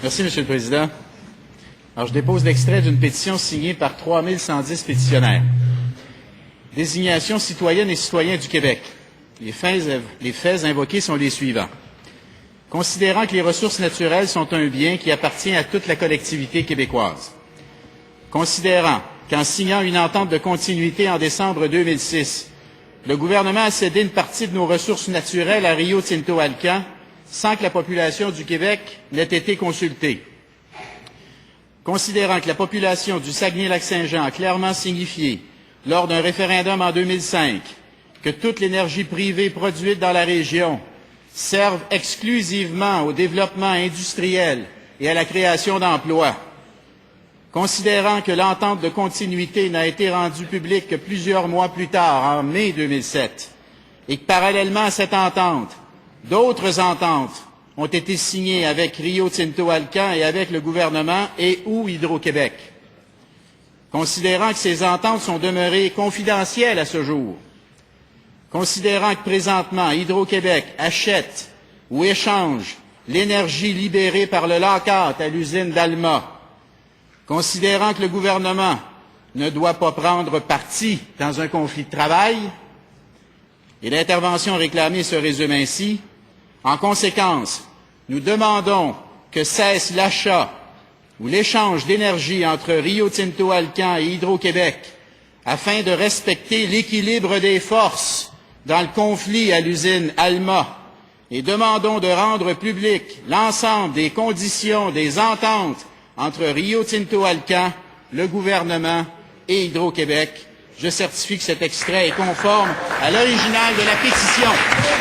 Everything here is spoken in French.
Merci, Monsieur le Président. Alors, je dépose l'extrait d'une pétition signée par 3110 pétitionnaires. Désignation citoyennes et citoyens du Québec. Les faits invoqués sont les suivants. Considérant que les ressources naturelles sont un bien qui appartient à toute la collectivité québécoise. Considérant qu'en signant une entente de continuité en décembre 2006, le gouvernement a cédé une partie de nos ressources naturelles à Rio Tinto Alcan sans que la population du Québec n'ait été consultée. Considérant que la population du Saguenay-Lac-Saint-Jean a clairement signifié, lors d'un référendum en 2005, que toute l'énergie privée produite dans la région serve exclusivement au développement industriel et à la création d'emplois. Considérant que l'entente de continuité n'a été rendue publique que plusieurs mois plus tard, en mai 2007, et que parallèlement à cette entente, d'autres ententes ont été signées avec Rio Tinto Alcan et avec le gouvernement et ou Hydro-Québec. Considérant que ces ententes sont demeurées confidentielles à ce jour, considérant que présentement Hydro-Québec achète ou échange l'énergie libérée par le LACAT à l'usine d'Alma, considérant que le gouvernement ne doit pas prendre parti dans un conflit de travail, et l'intervention réclamée se résume ainsi. En conséquence, nous demandons que cesse l'achat ou l'échange d'énergie entre Rio Tinto Alcan et Hydro-Québec afin de respecter l'équilibre des forces dans le conflit à l'usine Alma et demandons de rendre public l'ensemble des conditions des ententes entre Rio Tinto Alcan, le gouvernement et Hydro-Québec. Je certifie que cet extrait est conforme à l'original de la pétition.